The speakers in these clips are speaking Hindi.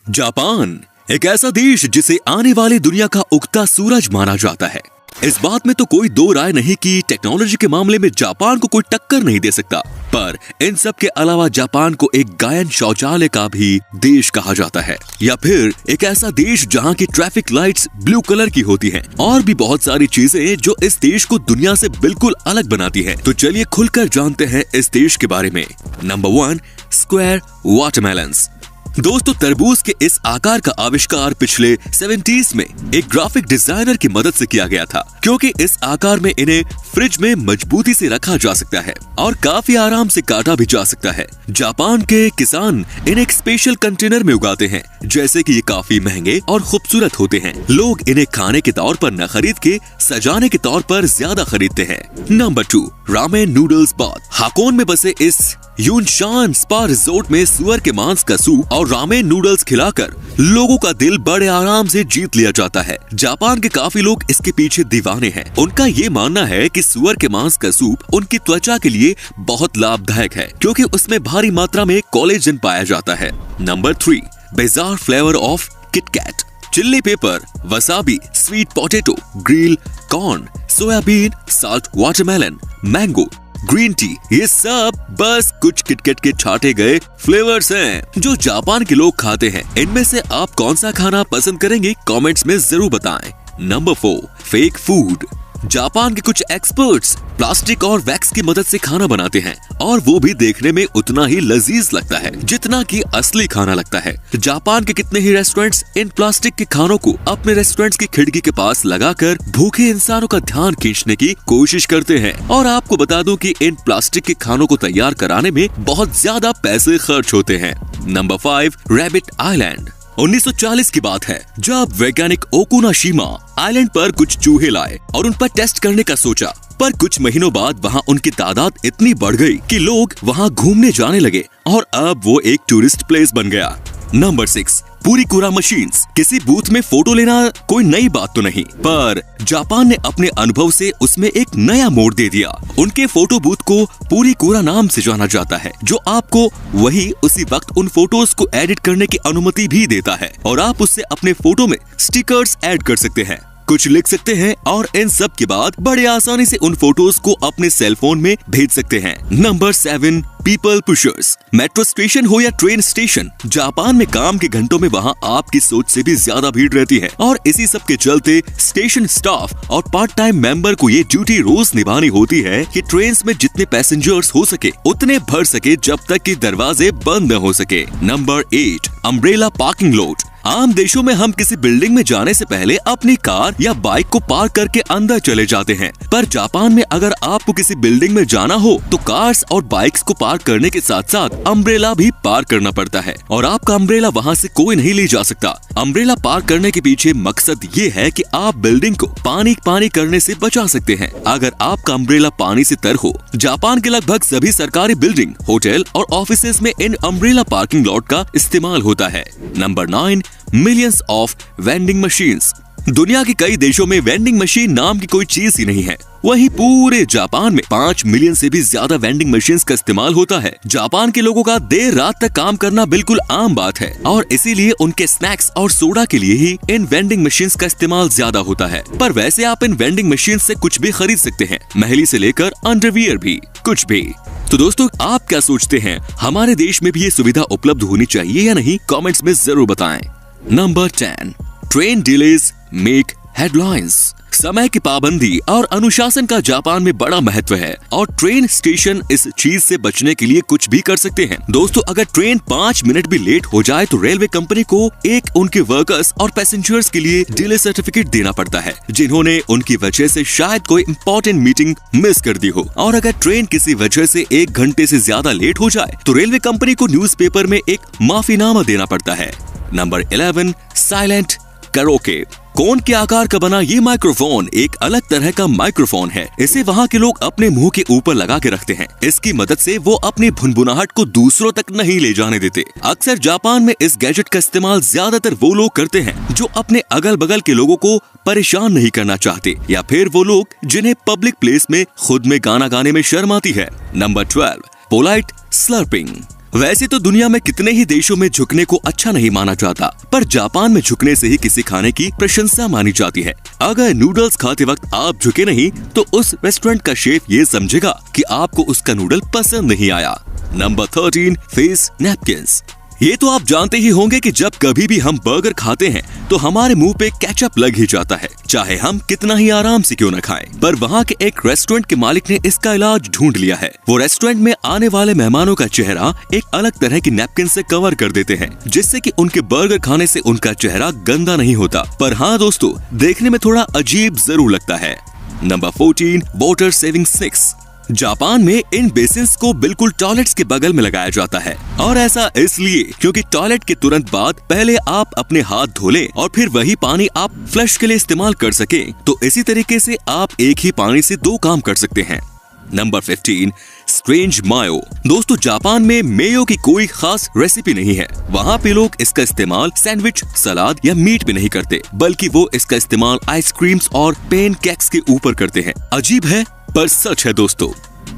जापान एक ऐसा देश जिसे आने वाली दुनिया का उगता सूरज माना जाता है। इस बात में तो कोई दो राय नहीं कि टेक्नोलॉजी के मामले में जापान को कोई टक्कर नहीं दे सकता। पर इन सब के अलावा जापान को एक गायन शौचालय का भी देश कहा जाता है, या फिर एक ऐसा देश जहां की ट्रैफिक लाइट्स ब्लू कलर की होती हैं, और भी बहुत सारी चीजें जो इस देश को दुनिया से बिल्कुल अलग बनाती हैं। तो चलिए खुलकर जानते हैं इस देश के बारे में। Number 1, square watermelons. दोस्तों, तरबूज के इस आकार का आविष्कार पिछले 70s में एक ग्राफिक डिजाइनर की मदद से किया गया था, क्योंकि इस आकार में इन्हें फ्रिज में मजबूती से रखा जा सकता है और काफी आराम से काटा भी जा सकता है। जापान के किसान इन्हें एक स्पेशल कंटेनर में उगाते हैं, जैसे कि ये काफी महंगे और खूबसूरत होते हैं। लोग इन्हें खाने के तौर पर न खरीद के सजाने के तौर पर ज्यादा खरीदते हैं। Number 2, ramen noodles bath. Hakone में बसे इस यूनशान स्पा रिजोर्ट में सुअर के मांस का सूप और रामेन नूडल्स खिलाकर लोगों का दिल बड़े आराम से जीत लिया जाता है। जापान के काफी लोग इसके पीछे दीवाने हैं। उनका ये मानना है कि सुअर के मांस का सूप उनकी त्वचा के लिए बहुत लाभदायक है, क्योंकि उसमें भारी मात्रा में कोलेजन पाया जाता है। Number 3, bizarre flavour of KitKat. Chilli paper, wasabi, sweet potato, grill corn, soybean, salt watermelon, mango, green tea, ये सब बस कुछ किटकैट के छाटे गए फ्लेवर्स हैं जो जापान के लोग खाते हैं। इनमें से आप कौन सा खाना पसंद करेंगे, कमेंट्स में जरूर बताएं। Number 4, fake food. जापान के कुछ एक्सपर्ट्स प्लास्टिक और वैक्स की मदद से खाना बनाते हैं, और वो भी देखने में उतना ही लजीज लगता है जितना कि असली खाना लगता है। जापान के कितने ही रेस्टोरेंट्स इन प्लास्टिक के खानों को अपने रेस्टोरेंट्स की खिड़की के पास लगाकर भूखे इंसानों का ध्यान खींचने की कोशिश करते हैं। और आपको बता दूं कि इन प्लास्टिक के खानों को तैयार कराने में बहुत ज्यादा पैसे खर्च होते हैं। Number 5, rabbit island. 1940 की बात है, जब वैज्ञानिक ओकुनाशिमा आइलैंड पर कुछ चूहे लाए और उन पर टेस्ट करने का सोचा। पर कुछ महीनों बाद वहाँ उनकी तादाद इतनी बढ़ गई कि लोग वहाँ घूमने जाने लगे और अब वो एक टूरिस्ट प्लेस बन गया। Number 6, Purikura machines. किसी बूथ में फोटो लेना कोई नई बात तो नहीं, पर जापान ने अपने अनुभव से उसमें एक नया मोड़ दे दिया। उनके फोटो बूथ को पुरीकुरा नाम से जाना जाता है, जो आपको वही उसी वक्त उन फोटोज को एडिट करने की अनुमति भी देता है, और आप उससे अपने फोटो में स्टिकर्स ऐड कर सकते हैं, कुछ लिख सकते हैं, और इन सब के बाद बड़े आसानी से उन फोटोज को अपने सेल फोन में भेज सकते हैं। Number 7, people pushers. Metro station हो या ट्रेन स्टेशन, जापान में काम के घंटों में वहाँ आपकी सोच से भी ज्यादा भीड़ रहती है, और इसी सब के चलते स्टेशन स्टाफ और पार्ट टाइम मेंबर को ये ड्यूटी रोज निभानी होती है कि ट्रेन में जितने पैसेंजर्स हो सके उतने भर सके, जब तक कि दरवाजे बंद न हो सके। Number 8, umbrella parking lot. आम देशों में हम किसी बिल्डिंग में जाने से पहले अपनी कार या बाइक को पार्क करके अंदर चले जाते हैं, पर जापान में अगर आपको किसी बिल्डिंग में जाना हो तो कार्स और बाइक्स को पार्क करने के साथ साथ अम्ब्रेला भी पार्क करना पड़ता है, और आपका अम्ब्रेला वहाँ से कोई नहीं ले जा सकता। अम्ब्रेला पार्क करने के पीछे मकसद ये है कि आप बिल्डिंग को पानी करने से बचा सकते हैं अगर आपका अम्ब्रेला पानी से तर हो। जापान के लगभग सभी सरकारी बिल्डिंग, होटल और ऑफिसेज में इन अम्ब्रेला पार्किंग लॉट का इस्तेमाल होता है। Number 9, millions of vending machines. दुनिया के कई देशों में वेंडिंग मशीन नाम की कोई चीज ही नहीं है, वहीं पूरे जापान में 5 मिलियन से भी ज्यादा वेंडिंग मशीन्स का इस्तेमाल होता है। जापान के लोगों का देर रात तक काम करना बिल्कुल आम बात है, और इसीलिए उनके स्नैक्स और सोडा के लिए ही इन वेंडिंग मशीन्स का इस्तेमाल ज्यादा होता है। पर वैसे आप इन वेंडिंग मशीन से कुछ भी खरीद सकते हैं, महली से लेकर अंडरवियर भी, कुछ भी। तो दोस्तों, आप क्या सोचते हैं, हमारे देश में भी ये सुविधा उपलब्ध होनी चाहिए या नहीं, कमेंट्स में जरूर बताएं। Number 10, train delays make headlines. समय की पाबंदी और अनुशासन का जापान में बड़ा महत्व है, और ट्रेन स्टेशन इस चीज से बचने के लिए कुछ भी कर सकते हैं। दोस्तों, अगर ट्रेन 5 मिनट भी लेट हो जाए तो रेलवे कंपनी को एक उनके वर्कर्स और पैसेंजर्स के लिए डिले सर्टिफिकेट देना पड़ता है, जिन्होंने उनकी वजह से शायद कोई इम्पोर्टेंट मीटिंग मिस कर दी हो। और अगर ट्रेन किसी वजह से 1 घंटे से ज्यादा लेट हो जाए तो रेलवे कंपनी को न्यूज़पेपर में एक माफीनामा देना पड़ता है। Number 11, silent karaoke. कोन के आकार का बना ये माइक्रोफोन एक अलग तरह का माइक्रोफोन है। इसे वहाँ के लोग अपने मुंह के ऊपर लगा के रखते हैं। इसकी मदद से वो अपनी भुनभुनाहट को दूसरों तक नहीं ले जाने देते। अक्सर जापान में इस गैजेट का इस्तेमाल ज्यादातर वो लोग करते हैं जो अपने अगल बगल के लोगों को परेशान नहीं करना चाहते, या फिर वो लोग जिन्हें पब्लिक प्लेस में खुद में गाना गाने में शर्म आती है। Number 12, polite slurping. वैसे तो दुनिया में कितने ही देशों में झुकने को अच्छा नहीं माना जाता, पर जापान में झुकने से ही किसी खाने की प्रशंसा मानी जाती है। अगर नूडल्स खाते वक्त आप झुके नहीं तो उस रेस्टोरेंट का शेफ ये समझेगा कि आपको उसका नूडल पसंद नहीं आया। Number 13, face napkins. ये तो आप जानते ही होंगे कि जब कभी भी हम बर्गर खाते हैं तो हमारे मुंह पे केचप लग ही जाता है, चाहे हम कितना ही आराम से क्यों न खाएं। पर वहाँ के एक रेस्टोरेंट के मालिक ने इसका इलाज ढूंढ लिया है। वो रेस्टोरेंट में आने वाले मेहमानों का चेहरा एक अलग तरह की नैपकिन से कवर कर देते हैं, जिससे कि उनके बर्गर खाने से उनका चेहरा गंदा नहीं होता, पर हाँ दोस्तों, देखने में थोड़ा अजीब जरूर लगता है। Number 14, water saving sticks. Japan में इन बेसिन्स को बिल्कुल टॉयलेट्स के बगल में लगाया जाता है, और ऐसा इसलिए क्योंकि टॉयलेट के तुरंत बाद पहले आप अपने हाथ धो लें और फिर वही पानी आप फ्लश के लिए इस्तेमाल कर सकें। तो इसी तरीके से आप एक ही पानी से 2 काम कर सकते हैं। नंबर 15, स्ट्रेंज मायो। दोस्तों, जापान में मेयो की कोई खास रेसिपी नहीं है। वहाँ पे लोग इसका इस्तेमाल सैंडविच, सलाद या मीट पे नहीं करते, बल्कि वो इसका इस्तेमाल आइसक्रीम्स और पेन केक्स के ऊपर करते हैं। अजीब है पर सच है दोस्तों।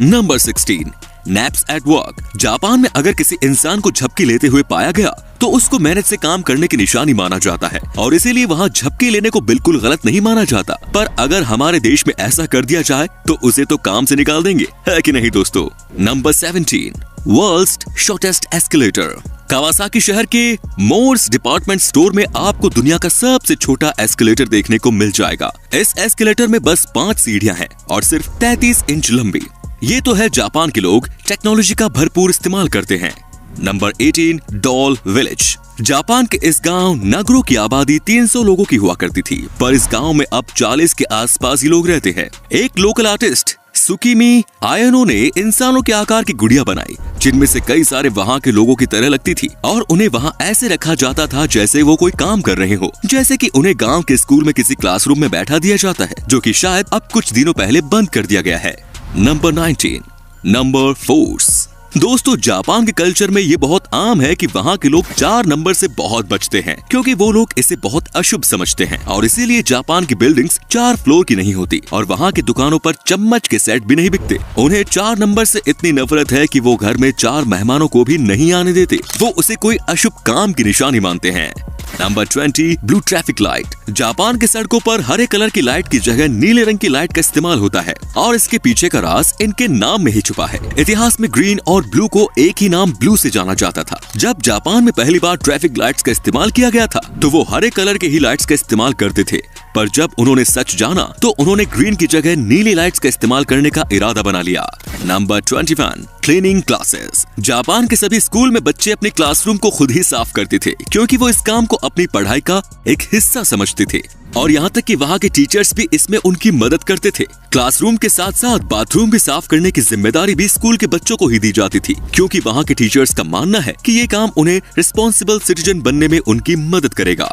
Number 16, naps at work. Japan में अगर किसी इंसान को झपकी लेते हुए पाया गया तो उसको मेहनत से काम करने की निशानी माना जाता है, और इसीलिए वहाँ झपकी लेने को बिल्कुल गलत नहीं माना जाता। पर अगर हमारे देश में ऐसा कर दिया जाए तो उसे तो काम से निकाल देंगे, है कि नहीं दोस्तों। Number 17, world's shortest escalator. Kawasaki शहर के मोर्स डिपार्टमेंट स्टोर में आपको दुनिया का सबसे छोटा एस्केलेटर देखने को मिल जाएगा। इस एस्केलेटर में बस 5 सीढ़ियां हैं और सिर्फ 33 इंच लंबी। ये तो है जापान के लोग टेक्नोलॉजी का भरपूर इस्तेमाल करते हैं। Number 18, doll village. जापान के इस गांव नगरो की आबादी 300 लोगों की हुआ करती थी, पर इस गांव में अब 40 के आसपास ही लोग रहते हैं। एक लोकल आर्टिस्ट सुकीमी आयनो ने इंसानों के आकार की गुड़िया बनाई, जिनमें से कई सारे वहाँ के लोगों की तरह लगती थी, और उन्हें वहाँ ऐसे रखा जाता था जैसे वो कोई काम कर रहे हो, जैसे कि उन्हें गांव के स्कूल में किसी क्लासरूम में बैठा दिया जाता है, जो कि शायद अब कुछ दिनों पहले बंद कर दिया गया है। Number 19, number force. दोस्तों, जापान के कल्चर में ये बहुत आम है कि वहाँ के लोग 4 नंबर से बहुत बचते हैं, क्योंकि वो लोग इसे बहुत अशुभ समझते हैं, और इसीलिए जापान की बिल्डिंग्स 4 फ्लोर की नहीं होती, और वहाँ की दुकानों पर चम्मच के सेट भी नहीं बिकते। उन्हें 4 नंबर से इतनी नफरत है कि वो घर में 4 मेहमानों को भी नहीं आने देते। वो उसे कोई अशुभ काम की निशानी मानते हैं। Number 20, blue traffic light. Japan के सड़कों पर हरे कलर की लाइट की जगह नीले रंग की लाइट का इस्तेमाल होता है, और इसके पीछे का राज इनके नाम में ही छुपा है। इतिहास में ग्रीन और ब्लू को एक ही नाम ब्लू से जाना जाता था। जब जापान में पहली बार ट्रैफिक लाइट्स का इस्तेमाल किया गया था तो वो हरे कलर के ही लाइट्स का इस्तेमाल करते थे, पर जब उन्होंने सच जाना तो उन्होंने ग्रीन की जगह नीली लाइट्स का इस्तेमाल करने का इरादा बना लिया। Number 21, cleaning classes. जापान के सभी स्कूल में बच्चे अपने क्लासरूम को खुद ही साफ करते थे, क्योंकि वो इस काम को अपनी पढ़ाई का एक हिस्सा समझते थे, और यहाँ तक कि वहाँ के टीचर्स भी इसमें उनकी मदद करते थे। क्लासरूम के साथ साथ बाथरूम भी साफ करने की जिम्मेदारी भी स्कूल के बच्चों को ही दी जाती थी, क्योंकि वहाँ के टीचर्स का मानना है कि ये काम उन्हें रिस्पॉन्सिबल सिटीजन बनने में उनकी मदद करेगा।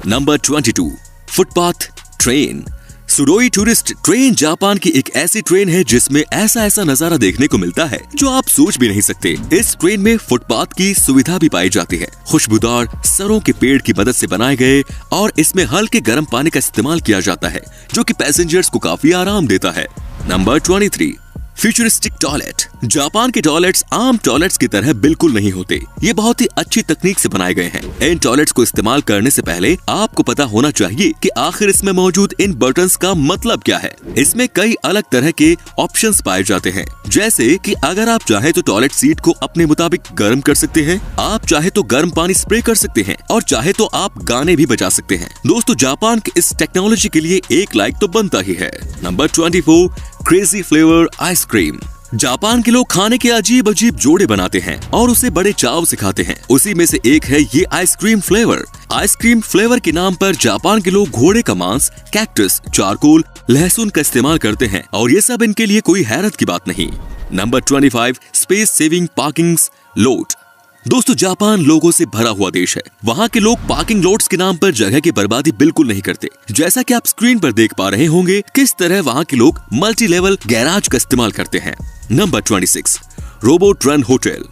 Number 22, footpath train. सुडोई टूरिस्ट ट्रेन जापान की एक ऐसी ट्रेन है जिसमें ऐसा नजारा देखने को मिलता है जो आप सोच भी नहीं सकते। इस ट्रेन में फुटपाथ की सुविधा भी पाई जाती है। खुशबूदार सरों के पेड़ की मदद से बनाए गए, और इसमें हल्के गर्म पानी का इस्तेमाल किया जाता है, जो कि पैसेंजर्स को काफी आराम देता है। Number 23, futuristic toilet. जापान के टॉयलेट्स आम टॉयलेट्स की तरह बिल्कुल नहीं होते। ये बहुत ही अच्छी तकनीक से बनाए गए हैं। इन टॉयलेट्स को इस्तेमाल करने से पहले आपको पता होना चाहिए कि आखिर इसमें मौजूद इन बटन्स का मतलब क्या है। इसमें कई अलग तरह के ऑप्शंस पाए जाते हैं, जैसे कि अगर आप चाहे तो टॉयलेट सीट को अपने मुताबिक गर्म कर सकते हैं, आप चाहे तो गर्म पानी स्प्रे कर सकते हैं, और चाहे तो आप गाने भी बजा सकते हैं। दोस्तों, जापान की इस टेक्नोलॉजी के लिए एक लाइक तो बनता ही है। Number 24, crazy flavour ice cream. Japan के लोग खाने के अजीब अजीब जोड़े बनाते हैं और उसे बड़े चाव से खाते हैं। उसी में से एक है ये आइसक्रीम फ्लेवर। आइसक्रीम फ्लेवर के नाम पर जापान के लोग घोड़े का मांस, कैक्टस, चारकोल, लहसुन का इस्तेमाल करते हैं, और ये सब इनके लिए कोई हैरत की बात नहीं। Number 25, space saving parking lot. दोस्तों, जापान लोगों से भरा हुआ देश है। वहाँ के लोग पार्किंग लॉट्स के नाम पर जगह की बर्बादी बिल्कुल नहीं करते। जैसा कि आप स्क्रीन पर देख पा रहे होंगे किस तरह वहाँ के लोग मल्टी लेवल गैराज का इस्तेमाल करते हैं। Number 26, robot run hotel.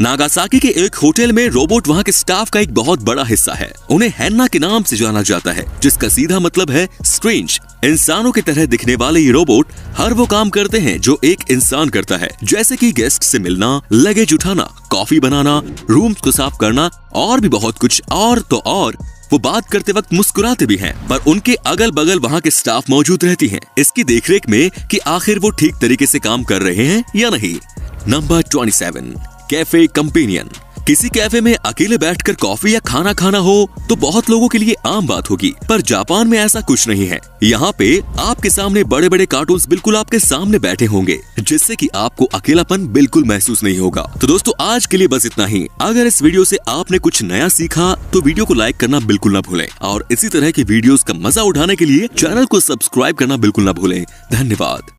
Nagasaki के एक होटल में रोबोट वहाँ के स्टाफ का एक बहुत बड़ा हिस्सा है। उन्हें हैन्ना के नाम से जाना जाता है, जिसका सीधा मतलब है स्ट्रेंज। इंसानों की तरह दिखने वाले ये रोबोट हर वो काम करते हैं जो एक इंसान करता है, जैसे कि गेस्ट से मिलना, लगेज उठाना, कॉफी बनाना, रूम्स को साफ करना और भी बहुत कुछ। और तो और वो बात करते वक्त मुस्कुराते भी हैं, पर उनके अगल बगल वहाँ के स्टाफ मौजूद रहती हैं इसकी देखरेख में कि आखिर वो ठीक तरीके से काम कर रहे हैं या नहीं। Number 27, cafe companion. किसी कैफे में अकेले बैठकर कॉफी या खाना खाना हो तो बहुत लोगों के लिए आम बात होगी, पर जापान में ऐसा कुछ नहीं है। यहाँ पे आपके सामने बड़े बड़े कार्टून्स बिल्कुल आपके सामने बैठे होंगे, जिससे कि आपको अकेलापन बिल्कुल महसूस नहीं होगा। तो दोस्तों आज के लिए बस इतना ही। अगर इस वीडियो से आपने कुछ नया सीखा तो वीडियो को लाइक करना बिल्कुल ना भूलें और इसी तरह की वीडियोस का मजा उठाने के लिए चैनल को सब्सक्राइब करना बिल्कुल ना भूलें। धन्यवाद।